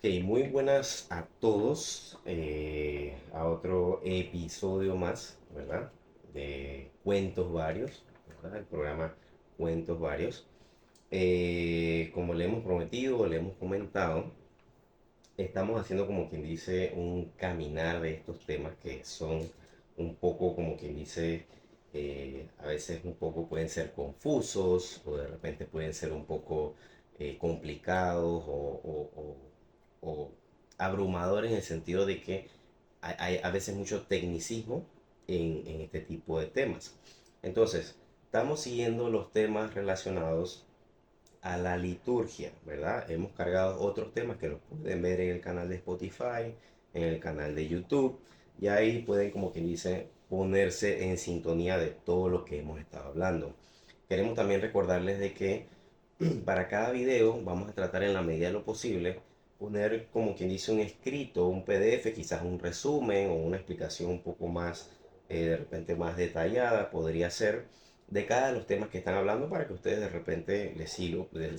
Ok, muy buenas a todos, a otro episodio más, ¿verdad? De Cuentos Varios, ¿verdad? El programa Cuentos Varios. Como le hemos prometido, le hemos comentado, estamos haciendo como quien dice un caminar de estos temas que son un poco como quien dice, a veces un poco pueden ser confusos o de repente pueden ser un poco complicados o abrumadores en el sentido de que hay a veces mucho tecnicismo en este tipo de temas. Entonces, estamos siguiendo los temas relacionados a la liturgia, ¿verdad? Hemos cargado otros temas que los pueden ver en el canal de Spotify, en el canal de YouTube, y ahí pueden, como quien dice, ponerse en sintonía de todo lo que hemos estado hablando. Queremos también recordarles de que para cada video vamos a tratar en la medida de lo posible poner, como quien dice, un escrito, un PDF, quizás un resumen o una explicación un poco más, de repente más detallada, podría ser de cada de los temas que están hablando para que a ustedes de repente les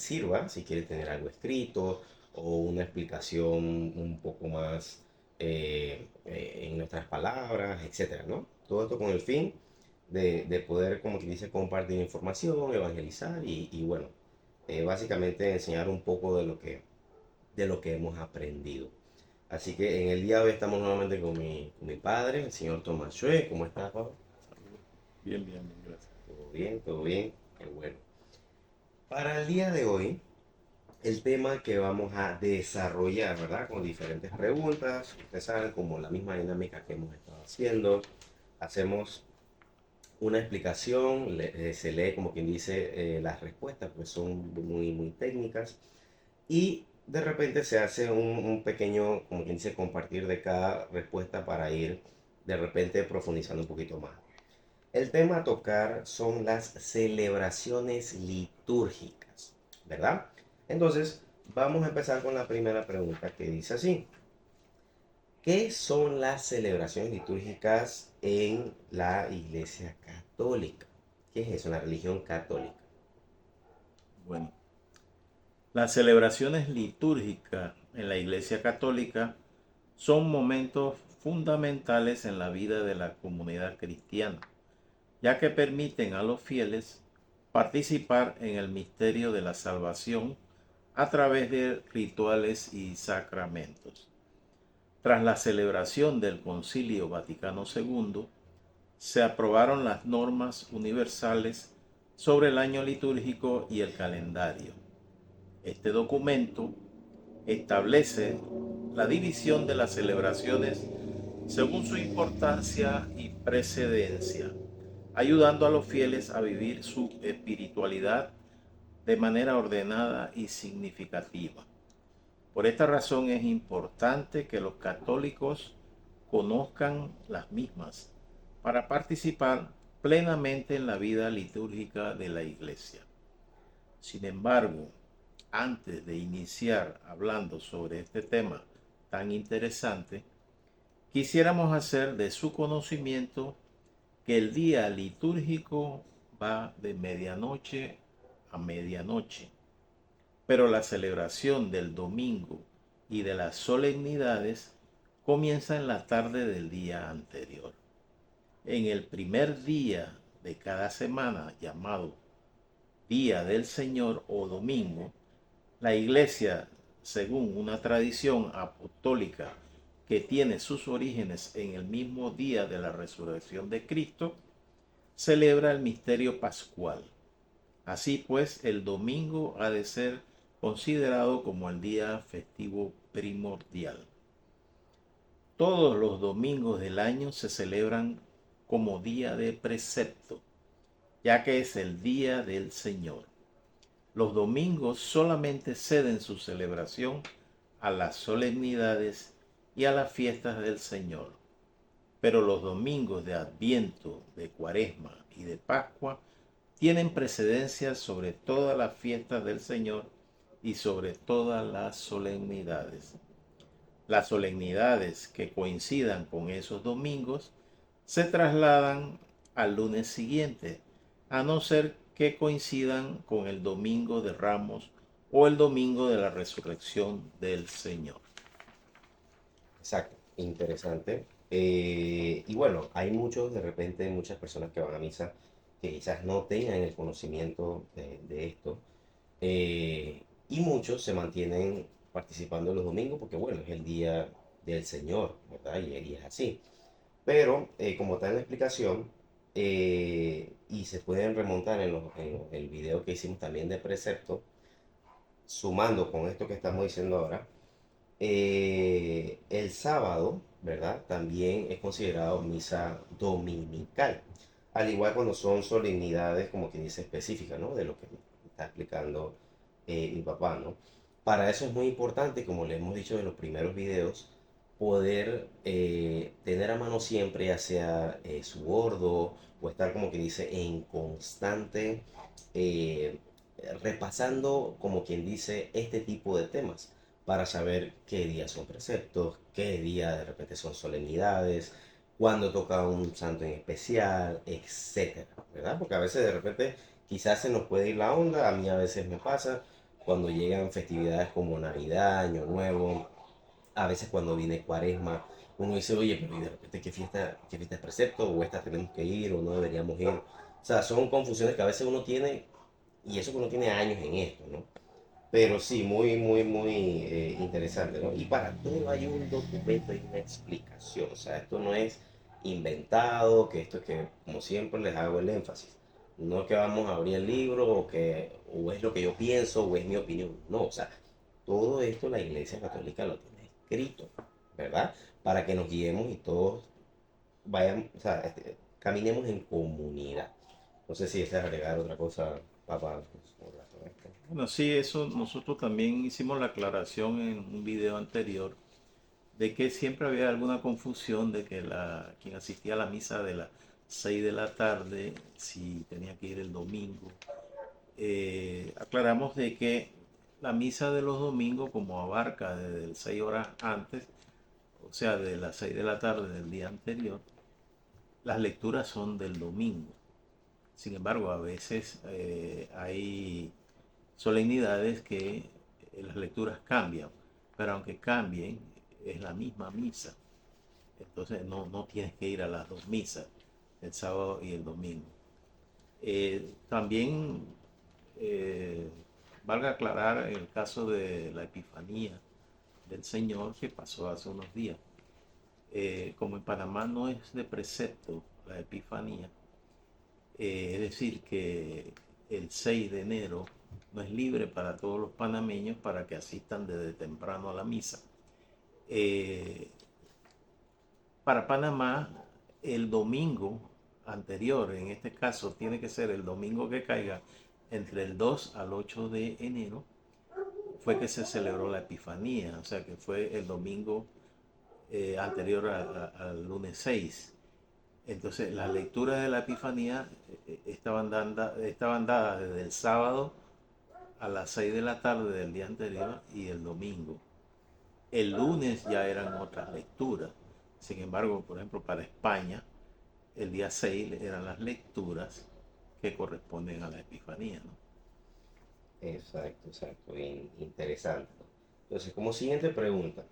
sirva si quieren tener algo escrito o una explicación un poco más en nuestras palabras, etcétera, ¿no? Todo esto con el fin de poder, como quien dice, compartir información, evangelizar y bueno, básicamente enseñar un poco de lo que hemos aprendido. Así que en el día de hoy estamos nuevamente con mi padre, el señor Tomás Shue. ¿Cómo estás, papá? Saludos. Bien, bien, bien, gracias. ¿Todo bien? ¿Todo bien? Qué bueno. Para el día de hoy, el tema que vamos a desarrollar, ¿verdad? Con diferentes preguntas, ustedes saben, como la misma dinámica que hemos estado haciendo, hacemos una explicación, se lee como quien dice las respuestas, pues son muy, muy técnicas, y de repente se hace un pequeño, como quien dice, compartir de cada respuesta para ir de repente profundizando un poquito más. El tema a tocar son las celebraciones litúrgicas, ¿verdad? Entonces, vamos a empezar con la primera pregunta que dice así. ¿Qué son las celebraciones litúrgicas en la Iglesia Católica? ¿Qué es eso, la religión católica? Bueno, las celebraciones litúrgicas en la Iglesia Católica son momentos fundamentales en la vida de la comunidad cristiana, ya que permiten a los fieles participar en el misterio de la salvación a través de rituales y sacramentos. Tras la celebración del Concilio Vaticano II, se aprobaron las normas universales sobre el año litúrgico y el calendario. Este documento establece la división de las celebraciones según su importancia y precedencia, ayudando a los fieles a vivir su espiritualidad de manera ordenada y significativa. Por esta razón es importante que los católicos conozcan las mismas para participar plenamente en la vida litúrgica de la Iglesia. Sin embargo, antes de iniciar hablando sobre este tema tan interesante, quisiéramos hacer de su conocimiento que el día litúrgico va de medianoche a medianoche, pero la celebración del domingo y de las solemnidades comienza en la tarde del día anterior. En el primer día de cada semana, llamado Día del Señor o Domingo, la Iglesia, según una tradición apostólica que tiene sus orígenes en el mismo día de la resurrección de Cristo, celebra el misterio pascual. Así pues, el domingo ha de ser considerado como el día festivo primordial. Todos los domingos del año se celebran como día de precepto, ya que es el día del Señor. Los domingos solamente ceden su celebración a las solemnidades y a las fiestas del Señor, pero los domingos de Adviento, de Cuaresma y de Pascua tienen precedencia sobre todas las fiestas del Señor y sobre todas las solemnidades. Las solemnidades que coincidan con esos domingos se trasladan al lunes siguiente, a no ser que coincidan con el domingo de Ramos o el domingo de la resurrección del Señor. Exacto, interesante. Y bueno, hay de repente, muchas personas que van a misa que quizás no tengan el conocimiento de esto. Y muchos se mantienen participando los domingos porque, bueno, es el día del Señor, ¿verdad? Y es así. Pero, como está en la explicación, y se pueden remontar en el video que hicimos también de precepto, sumando con esto que estamos diciendo ahora, el sábado, ¿verdad? También es considerado misa dominical. Al igual cuando son solemnidades, como quien dice, específicas, ¿no? De lo que está explicando mi papá, ¿no? Para eso es muy importante, como le hemos dicho en los primeros videos, poder tener a mano siempre, ya sea su bordo o estar, como quien dice, en constante eh, repasando, como quien dice, este tipo de temas para saber qué días son preceptos, qué días de repente son solemnidades, cuándo toca un santo en especial, etcétera, ¿verdad? Porque a veces de repente quizás se nos puede ir la onda, a mí a veces me pasa cuando llegan festividades como Navidad, Año Nuevo, a veces cuando viene Cuaresma, uno dice, oye, pero ¿y de repente qué fiesta es precepto? ¿O esta tenemos que ir o no deberíamos ir? O sea, son confusiones que a veces uno tiene, y eso que uno tiene años en esto, ¿no? Pero sí, muy, muy, muy interesante, ¿no? Y para todo hay un documento y una explicación. O sea, esto no es inventado, que esto es que, como siempre, les hago el énfasis. No es que vamos a abrir el libro o es lo que yo pienso o es mi opinión. No, o sea, todo esto la Iglesia Católica lo tiene escrito, ¿verdad? Para que nos guiemos y todos vayan, o sea, caminemos en comunidad. No sé si deseas agregar otra cosa, papá, pues, con relación a esto. Bueno, sí, eso nosotros también hicimos la aclaración en un video anterior de que siempre había alguna confusión de que quien asistía a la misa de las 6 de la tarde, si tenía que ir el domingo. Aclaramos de que la misa de los domingos, como abarca desde 6 horas antes, o sea, de las 6 de la tarde del día anterior, las lecturas son del domingo. Sin embargo, a veces hay solemnidades que las lecturas cambian, pero aunque cambien, es la misma misa. Entonces no tienes que ir a las dos misas, el sábado y el domingo. También eh, valga aclarar el caso de la Epifanía del Señor que pasó hace unos días. Como en Panamá no es de precepto la Epifanía, es decir, que el 6 de enero no es libre para todos los panameños para que asistan desde temprano a la misa. Eh, para Panamá, el domingo anterior, en este caso, tiene que ser el domingo que caiga entre el 2 al 8 de enero, fue que se celebró la Epifanía, o sea que fue el domingo anterior al lunes 6. Entonces, las lecturas de la Epifanía estaban dadas desde el sábado a las 6 de la tarde del día anterior y el domingo. El lunes ya eran otras lecturas. Sin embargo, por ejemplo, para España, el día 6 eran las lecturas que corresponden a la Epifanía, ¿no? Exacto, exacto, bien interesante. Entonces, como siguiente pregunta,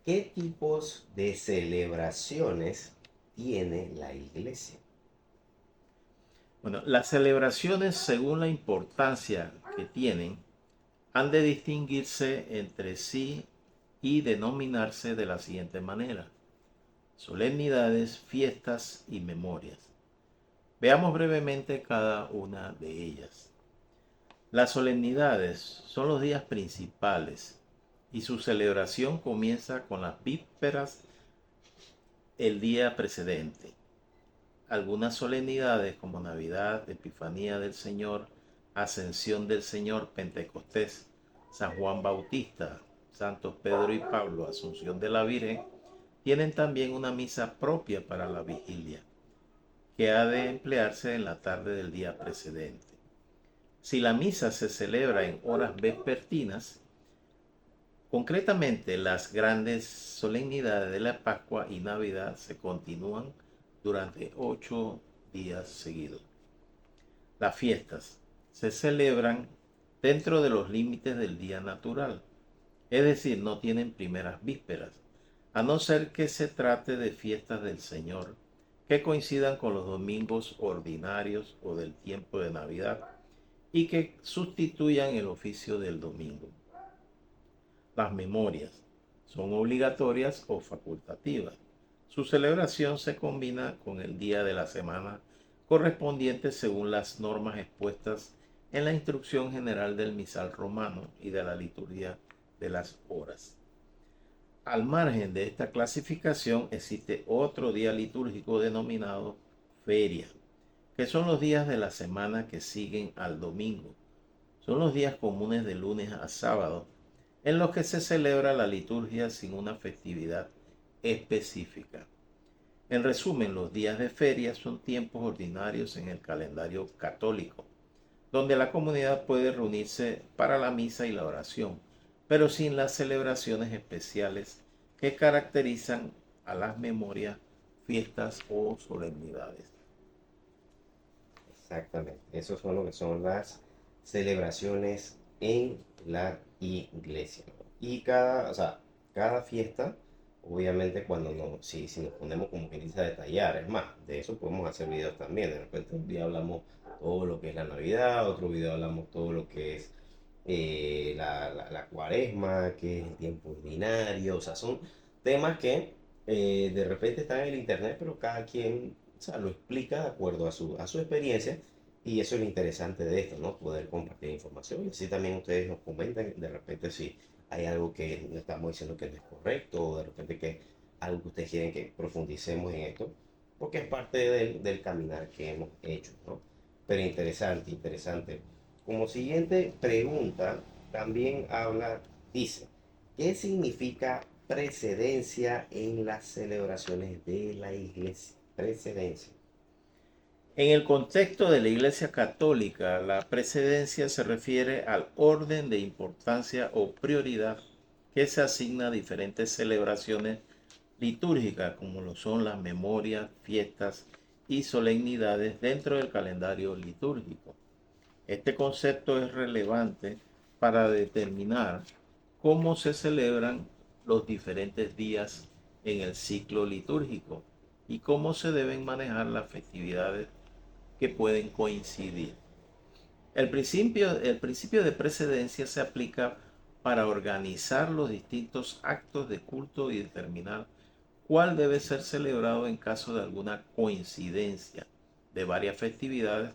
¿qué tipos de celebraciones tiene la iglesia? Bueno, las celebraciones, según la importancia que tienen, han de distinguirse entre sí y denominarse de la siguiente manera: solemnidades, fiestas y memorias. Veamos brevemente cada una de ellas. Las solemnidades son los días principales y su celebración comienza con las vísperas el día precedente. Algunas solemnidades como Navidad, Epifanía del Señor, Ascensión del Señor, Pentecostés, San Juan Bautista, Santos Pedro y Pablo, Asunción de la Virgen, tienen también una misa propia para la vigilia, que ha de emplearse en la tarde del día precedente. Si la misa se celebra en horas vespertinas, concretamente las grandes solemnidades de la Pascua y Navidad se continúan durante 8 días seguidos. Las fiestas se celebran dentro de los límites del día natural, es decir, no tienen primeras vísperas, a no ser que se trate de fiestas del Señor que coincidan con los domingos ordinarios o del tiempo de Navidad y que sustituyan el oficio del domingo. Las memorias son obligatorias o facultativas. Su celebración se combina con el día de la semana correspondiente según las normas expuestas en la Instrucción General del Misal Romano y de la Liturgia de las Horas. Al margen de esta clasificación existe otro día litúrgico denominado feria, que son los días de la semana que siguen al domingo. Son los días comunes de lunes a sábado en los que se celebra la liturgia sin una festividad específica. En resumen, los días de feria son tiempos ordinarios en el calendario católico, donde la comunidad puede reunirse para la misa y la oración, pero sin las celebraciones especiales que caracterizan a las memorias, fiestas o solemnidades. Exactamente. Esos son lo que son las celebraciones en la iglesia, ¿no? Y cada, o sea, cada fiesta, obviamente cuando no, si nos ponemos como quien dice a detallar, es más, de eso podemos hacer videos también. De repente un día hablamos todo lo que es la Navidad, otro video hablamos todo lo que es la cuaresma, que es el tiempo ordinario, o sea, son temas que de repente están en el internet, pero cada quien, o sea, lo explica de acuerdo a su experiencia. Y eso es lo interesante de esto, ¿no? Poder compartir información. Y así también ustedes nos comentan de repente si hay algo que no estamos diciendo que no es correcto, o de repente que algo que ustedes quieren que profundicemos en esto, porque es parte del caminar que hemos hecho, ¿no? Pero interesante, interesante. Como siguiente pregunta, también habla, dice, ¿qué significa precedencia en las celebraciones de la iglesia? Precedencia. En el contexto de la Iglesia Católica, la precedencia se refiere al orden de importancia o prioridad que se asigna a diferentes celebraciones litúrgicas, como lo son las memorias, fiestas y solemnidades dentro del calendario litúrgico. Este concepto es relevante para determinar cómo se celebran los diferentes días en el ciclo litúrgico y cómo se deben manejar las festividades que pueden coincidir. El principio de precedencia se aplica para organizar los distintos actos de culto y determinar cuál debe ser celebrado en caso de alguna coincidencia de varias festividades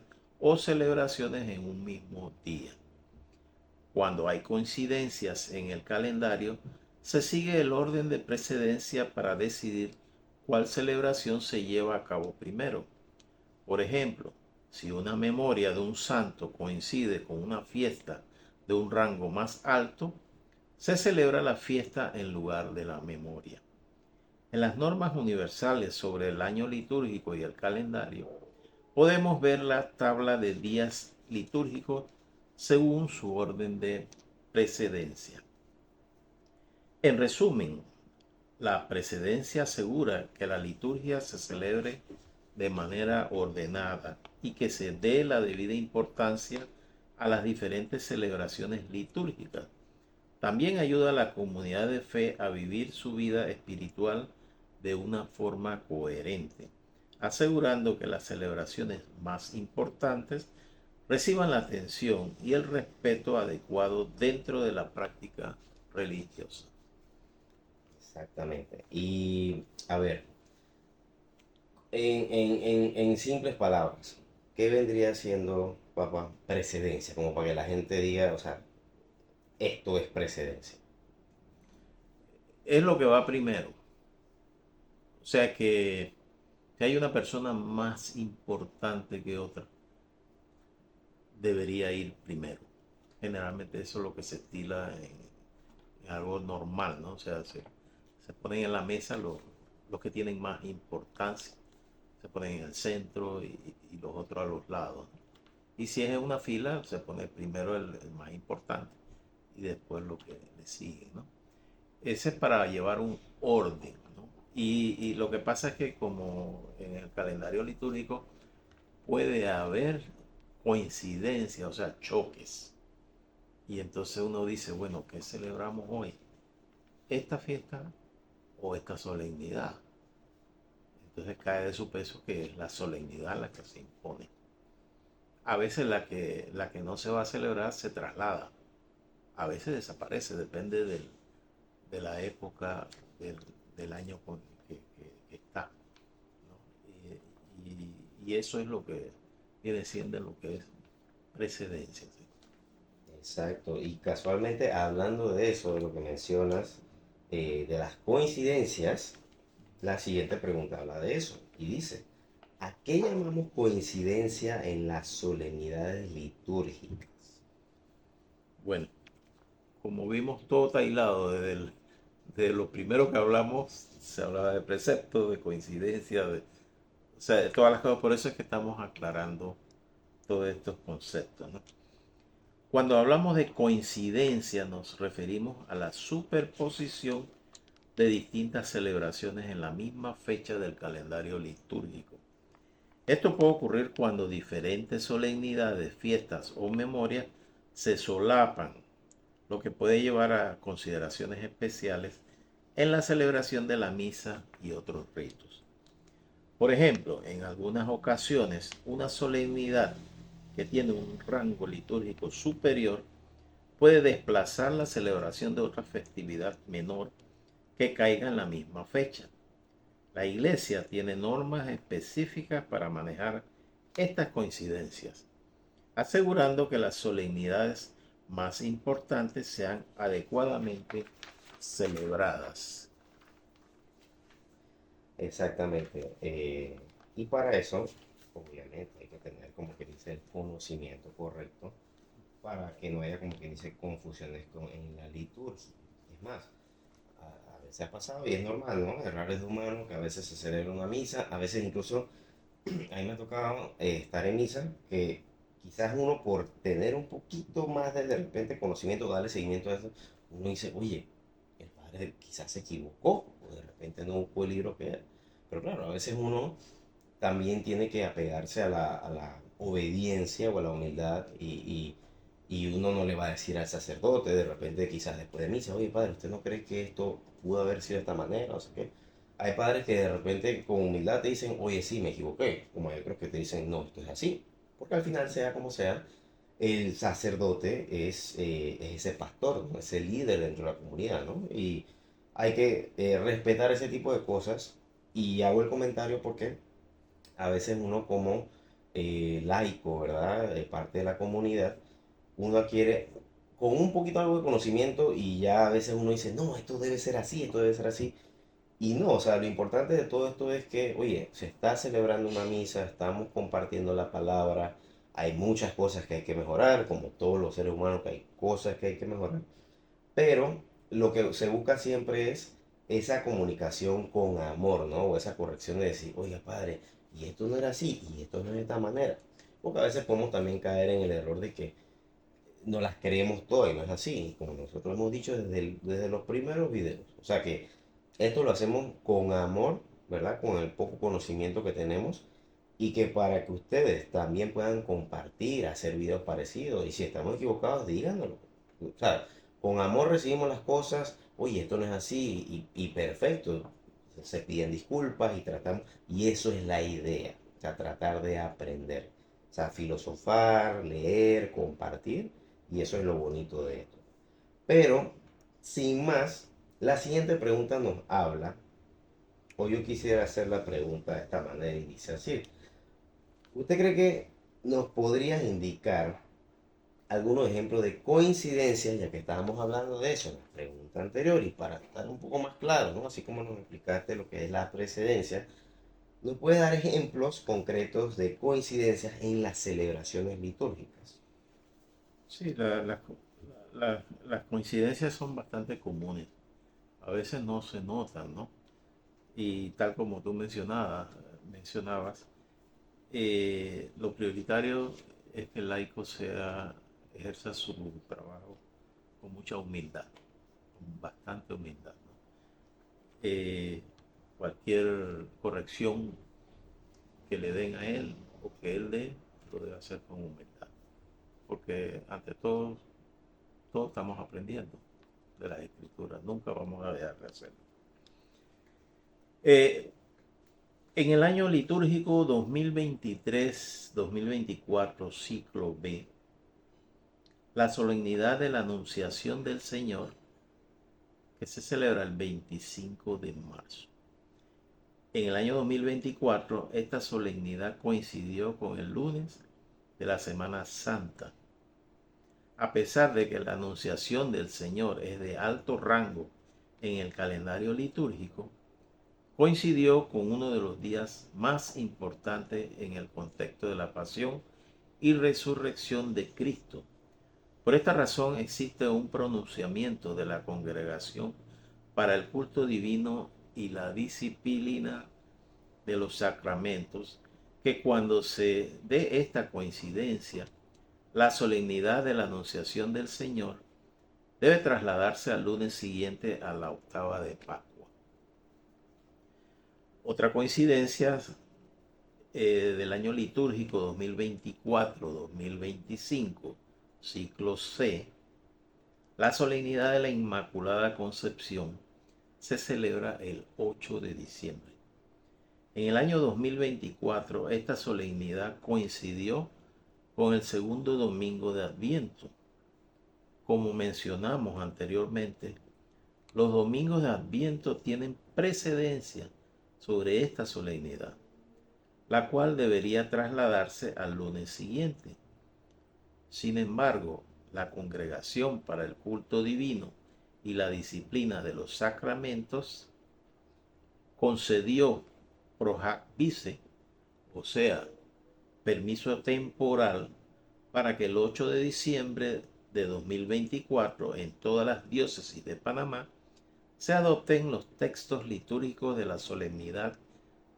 o celebraciones en un mismo día. Cuando hay coincidencias en el calendario, se sigue el orden de precedencia para decidir cuál celebración se lleva a cabo primero. Por ejemplo, si una memoria de un santo coincide con una fiesta de un rango más alto, se celebra la fiesta en lugar de la memoria. En las normas universales sobre el año litúrgico y el calendario, podemos ver la tabla de días litúrgicos según su orden de precedencia. En resumen, la precedencia asegura que la liturgia se celebre de manera ordenada y que se dé la debida importancia a las diferentes celebraciones litúrgicas. También ayuda a la comunidad de fe a vivir su vida espiritual de una forma coherente, asegurando que las celebraciones más importantes reciban la atención y el respeto adecuado dentro de la práctica religiosa. Exactamente. Y a ver, en simples palabras, ¿qué vendría siendo, papá, precedencia? Como para que la gente diga, o sea, esto es precedencia. Es lo que va primero. O sea que si hay una persona más importante que otra, debería ir primero. Generalmente eso es lo que se estila en algo normal, ¿no? O sea, se ponen en la mesa los que tienen más importancia, se ponen en el centro y los otros a los lados, ¿no? Y si es en una fila, se pone primero el más importante y después lo que le sigue, ¿no? Ese es para llevar un orden, ¿no? Y lo que pasa es que como en el calendario litúrgico puede haber coincidencias, o sea, choques. Y entonces uno dice, bueno, ¿qué celebramos hoy? ¿Esta fiesta o esta solemnidad. Entonces cae de su peso que es la solemnidad la que se impone. A veces la que no se va a celebrar se traslada, a veces desaparece, depende de la época del, del año que está, ¿no? Y eso es lo que viene siendo lo que es precedencia, ¿sí? Exacto. Y casualmente, hablando de eso, de lo que mencionas, de las coincidencias, la siguiente pregunta habla de eso y dice, ¿a qué llamamos coincidencia en las solemnidades litúrgicas? Bueno, como vimos todo está aislado de lo primero que hablamos, se hablaba de preceptos, de coincidencia, o sea, de todas las cosas, por eso es que estamos aclarando todos estos conceptos, ¿no? Cuando hablamos de coincidencia nos referimos a la superposición de distintas celebraciones en la misma fecha del calendario litúrgico. Esto puede ocurrir cuando diferentes solemnidades, fiestas o memorias se solapan, lo que puede llevar a consideraciones especiales en la celebración de la misa y otros ritos. Por ejemplo, en algunas ocasiones, una solemnidad que tiene un rango litúrgico superior puede desplazar la celebración de otra festividad menor que caiga en la misma fecha. La Iglesia tiene normas específicas para manejar estas coincidencias, asegurando que las solemnidades más importantes sean adecuadamente celebradas. Exactamente. Y para eso, obviamente, hay que tener como que dice el conocimiento correcto para que no haya como que dice confusiones en la liturgia. Es más, a veces ha pasado y es normal, ¿no? Errores de humano, que a veces se celebra una misa, a veces incluso a mí me ha tocado estar en misa, que quizás uno por tener un poquito más de repente conocimiento, darle seguimiento a eso, uno dice, oye, el padre quizás se equivocó, o de repente no buscó el libro que era. Pero claro, a veces uno también tiene que apegarse a la obediencia o a la humildad y uno no le va a decir al sacerdote de repente quizás después de misa, oye padre, ¿usted no cree que esto pudo haber sido de esta manera? O sea que hay padres que de repente con humildad te dicen, oye sí, me equivoqué, como hay otros que te dicen, no, esto es así. Porque al final, sea como sea, el sacerdote es ese pastor, ¿no? Ese líder dentro de la comunidad, ¿no? Y hay que respetar ese tipo de cosas. Y hago el comentario porque a veces uno como laico, ¿verdad? De parte de la comunidad, uno adquiere con un poquito algo de conocimiento y ya a veces uno dice, no, esto debe ser así, esto debe ser así. Y no, o sea, lo importante de todo esto es que, oye, se está celebrando una misa, estamos compartiendo la palabra, hay muchas cosas que hay que mejorar, como todos los seres humanos, que hay cosas que hay que mejorar, pero lo que se busca siempre es esa comunicación con amor, ¿no? O esa corrección de decir, oiga, padre, y esto no era así, y esto no es de esta manera. Porque a veces podemos también caer en el error de que no las creemos todas y no es así, como nosotros hemos dicho desde los primeros videos. O sea que esto lo hacemos con amor, ¿verdad? Con el poco conocimiento que tenemos y que para que ustedes también puedan compartir, hacer videos parecidos y si estamos equivocados, díganoslo. O sea, con amor recibimos las cosas, oye, esto no es así y perfecto. Se piden disculpas y tratamos, y eso es la idea, o sea, tratar de aprender, o sea, filosofar, leer, compartir, y eso es lo bonito de esto. Pero, sin más, la siguiente pregunta nos habla, o yo quisiera hacer la pregunta de esta manera y dice así, ¿usted cree que nos podrías indicar algunos ejemplos de coincidencias, ya que estábamos hablando de eso en la pregunta anterior, y para estar un poco más claro, ¿no? Así como nos explicaste lo que es la precedencia, ¿nos puedes dar ejemplos concretos de coincidencias en las celebraciones litúrgicas? Sí, las coincidencias son bastante comunes. A veces no se notan, ¿no? Y tal como tú mencionabas, lo prioritario es que el laico ejerza su trabajo con mucha humildad, con bastante humildad, ¿no? Cualquier corrección que le den a él o que él dé, lo debe hacer con humildad, porque ante todo, todos estamos aprendiendo de las escrituras, nunca vamos a dejar de hacerlo. Eh, en el año litúrgico 2023-2024, ciclo B, la solemnidad de la Anunciación del Señor, que se celebra el 25 de marzo. En el año 2024, esta solemnidad coincidió con el lunes de la Semana Santa. A pesar de que la Anunciación del Señor es de alto rango en el calendario litúrgico, coincidió con uno de los días más importantes en el contexto de la pasión y resurrección de Cristo. Por esta razón existe un pronunciamiento de la Congregación para el culto divino y la disciplina de los sacramentos, que cuando se dé esta coincidencia, la solemnidad de la Anunciación del Señor debe trasladarse al lunes siguiente a la octava de Pascua. Otra coincidencia del año litúrgico 2024-2025, ciclo C, la solemnidad de la Inmaculada Concepción se celebra el 8 de diciembre. En el año 2024, esta solemnidad coincidió con el segundo domingo de Adviento. Como mencionamos anteriormente, los domingos de Adviento tienen precedencia sobre esta solemnidad, la cual debería trasladarse al lunes siguiente. Sin embargo, la Congregación para el Culto Divino y la Disciplina de los Sacramentos concedió pro hac vice, o sea, permiso temporal, para que el 8 de diciembre de 2024 en todas las diócesis de Panamá se adopten los textos litúrgicos de la solemnidad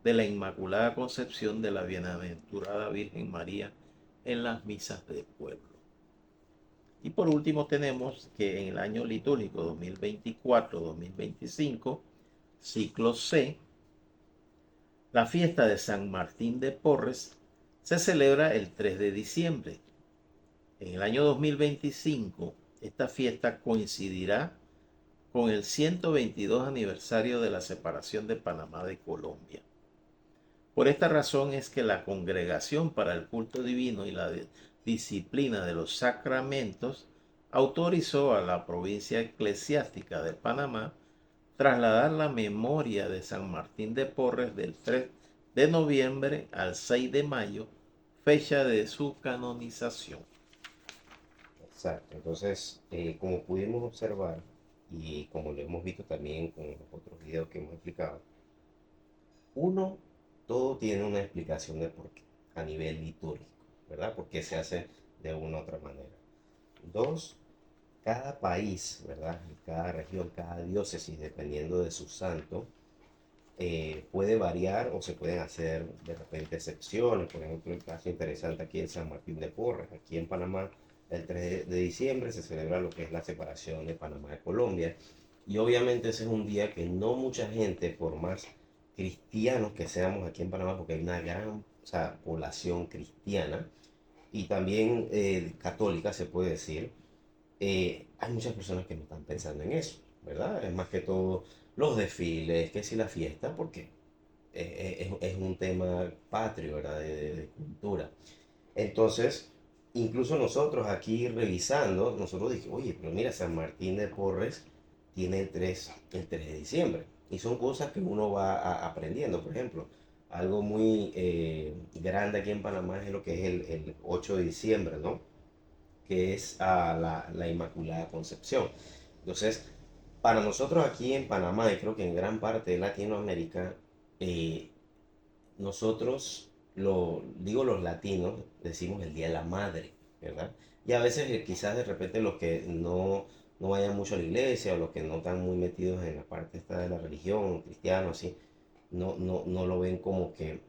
de la Inmaculada Concepción de la Bienaventurada Virgen María en las misas de pueblo. Y por último tenemos que en el año litúrgico 2024-2025, ciclo C, la fiesta de San Martín de Porres se celebra el 3 de diciembre. En el año 2025, esta fiesta coincidirá con el 122 aniversario de la separación de Panamá de Colombia. Por esta razón es que la Congregación para el Culto Divino y la Disciplina de los Sacramentos autorizó a la provincia eclesiástica de Panamá trasladar la memoria de San Martín de Porres del 3 de noviembre al 6 de mayo, fecha de su canonización. Exacto. Entonces, como pudimos observar y como lo hemos visto también con los otros videos que hemos explicado, uno, todo tiene una explicación de por qué, a nivel litúrgico, ¿verdad? Por qué se hace de una u otra manera. Dos, cada país, ¿verdad? Cada región, cada diócesis, dependiendo de su santo, puede variar o se pueden hacer de repente excepciones. Por ejemplo, el caso interesante aquí en San Martín de Porres, aquí en Panamá, el 3 de diciembre se celebra lo que es la separación de Panamá de Colombia. Y obviamente ese es un día que no mucha gente, por más cristianos que seamos aquí en Panamá, porque hay una gran, o sea, población cristiana y también católica, se puede decir, hay muchas personas que no están pensando en eso, ¿verdad? Es más que todo los desfiles, que si la fiesta, porque es un tema patrio, ¿verdad? De cultura. Entonces, incluso nosotros aquí revisando, nosotros dijimos, oye, pero mira, San Martín de Porres tiene el 3 de diciembre. Y son cosas que uno va aprendiendo. Por ejemplo, algo muy grande aquí en Panamá es lo que es el 8 de diciembre, ¿no? Que es la Inmaculada Concepción. Entonces, para nosotros aquí en Panamá y creo que en gran parte de Latinoamérica, eh, nosotros, digo los latinos, decimos el Día de la Madre, ¿verdad? Y a veces quizás de repente los que no vayan mucho a la iglesia o los que no están muy metidos en la parte esta de la religión, cristianos, así, no lo ven como que,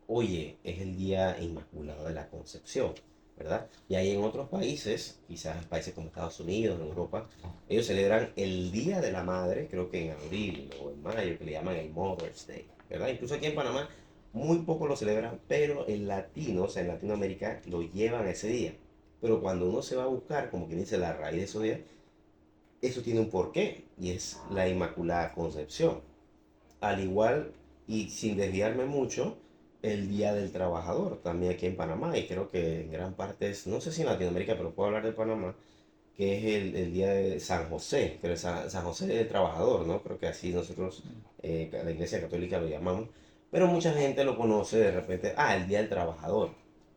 oye, es el Día Inmaculado de la Concepción, ¿verdad? Y hay en otros países, quizás países como Estados Unidos, en Europa, ellos celebran el Día de la Madre, creo que en abril o en mayo, que le llaman el Mother's Day, ¿verdad? Incluso aquí en Panamá muy poco lo celebran, pero en latinos, en Latinoamérica, lo llevan ese día. Pero cuando uno se va a buscar, como quien dice, la raíz de esos días, eso tiene un porqué, y es la Inmaculada Concepción. Al igual Y sin desviarme mucho, el Día del Trabajador, también aquí en Panamá, y creo que en gran parte es, no sé si en Latinoamérica, pero puedo hablar de Panamá, que es el día de San José, pero San José del Trabajador, ¿no? Creo que así nosotros, la Iglesia Católica lo llamamos, pero mucha gente lo conoce de repente, el Día del Trabajador,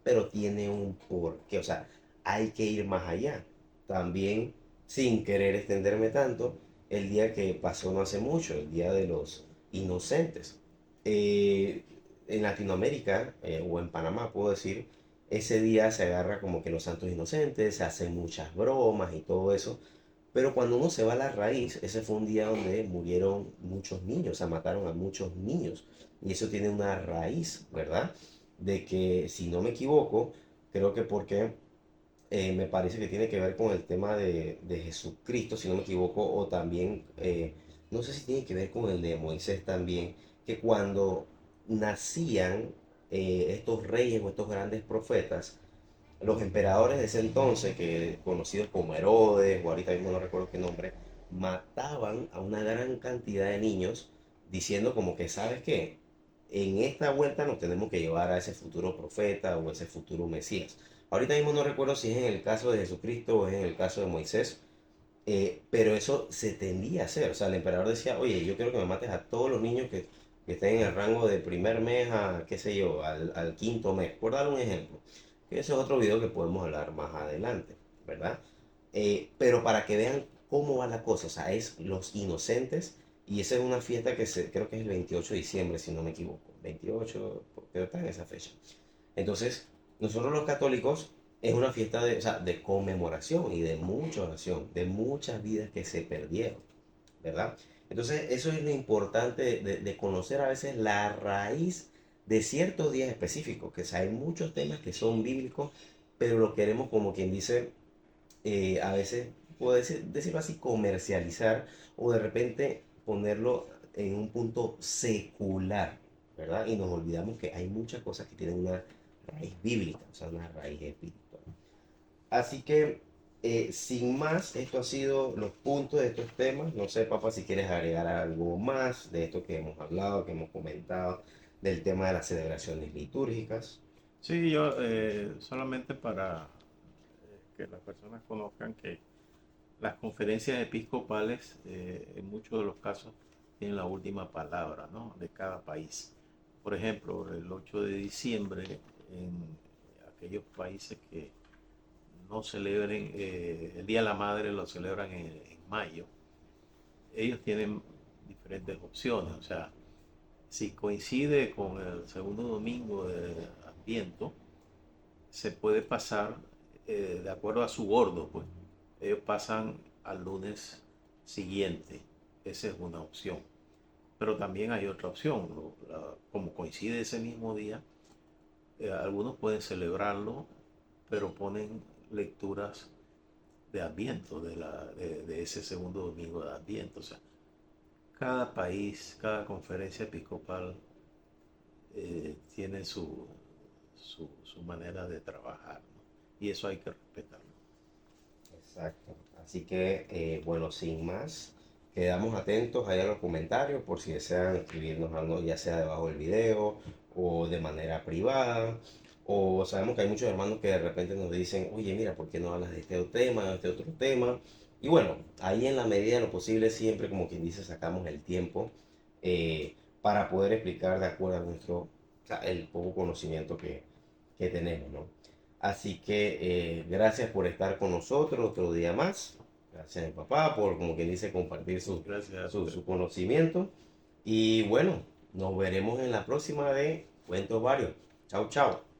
pero tiene un porqué, o sea, hay que ir más allá. También, sin querer extenderme tanto, el día que pasó no hace mucho, el Día de los Inocentes. Eh, en Latinoamérica, o en Panamá, puedo decir, ese día se agarra como que los santos inocentes, se hacen muchas bromas y todo eso. Pero cuando uno se va a la raíz, ese fue un día donde murieron muchos niños, o sea, mataron a muchos niños. Y eso tiene una raíz, ¿verdad? De que, si no me equivoco, creo que porque me parece que tiene que ver con el tema de Jesucristo, si no me equivoco, o también, no sé si tiene que ver con el de Moisés también, que cuando nacían estos reyes o estos grandes profetas, los emperadores de ese entonces, que conocidos como Herodes, o ahorita mismo no recuerdo qué nombre, mataban a una gran cantidad de niños diciendo como que, ¿sabes qué? En esta vuelta nos tenemos que llevar a ese futuro profeta o ese futuro Mesías. Ahorita mismo no recuerdo si es en el caso de Jesucristo o es en el caso de Moisés, pero eso se tendía a hacer. O sea, el emperador decía, oye, yo quiero que me mates a todos los niños que estén en el rango de primer mes a, qué sé yo, al quinto mes, por dar un ejemplo. Que ese es otro video que podemos hablar más adelante, ¿verdad? Pero para que vean cómo va la cosa, o sea, es los inocentes y esa es una fiesta que creo que es el 28 de diciembre, si no me equivoco. 28, creo que está en esa fecha. Entonces, nosotros los católicos es una fiesta de, o sea, de conmemoración y de mucha oración, de muchas vidas que se perdieron, ¿verdad? Entonces, eso es lo importante de conocer a veces la raíz de ciertos días específicos, que o sea, hay muchos temas que son bíblicos, pero lo queremos como quien dice, a veces, puedo decirlo así, comercializar o de repente ponerlo en un punto secular, ¿verdad? Y nos olvidamos que hay muchas cosas que tienen una raíz bíblica, o sea, una raíz espiritual. Así que, sin más, esto ha sido los puntos de estos temas. No sé, papá, si quieres agregar algo más de esto que hemos hablado, que hemos comentado, del tema de las celebraciones litúrgicas. Sí, yo solamente para que las personas conozcan que las conferencias episcopales en muchos de los casos tienen la última palabra, ¿no?, de cada país. Por ejemplo, el 8 de diciembre en aquellos países que no celebren el Día de la Madre, lo celebran en mayo. Ellos tienen diferentes opciones, o sea, si coincide con el segundo domingo de Adviento, se puede pasar de acuerdo a su gordo, pues. Ellos pasan al lunes siguiente. Esa es una opción. Pero también hay otra opción. Como coincide ese mismo día, algunos pueden celebrarlo, pero ponen lecturas de Adviento, de ese segundo domingo de Adviento. O sea, cada país, cada conferencia episcopal tiene su manera de trabajar, ¿no? Y eso hay que respetarlo. Exacto. Así que, bueno, sin más, quedamos atentos ahí a los comentarios por si desean escribirnos algo, ya sea debajo del video o de manera privada. O sabemos que hay muchos hermanos que de repente nos dicen, oye, mira, ¿por qué no hablas de este otro tema, de este otro tema? Y bueno, ahí en la medida de lo posible, siempre, como quien dice, sacamos el tiempo para poder explicar de acuerdo a nuestro, o sea, el poco conocimiento que tenemos, ¿no? Así que gracias por estar con nosotros otro día más. Gracias a mi papá por, como quien dice, compartir Gracias a usted. su conocimiento. Y bueno, nos veremos en la próxima de Cuentos Varios. Chao, chao.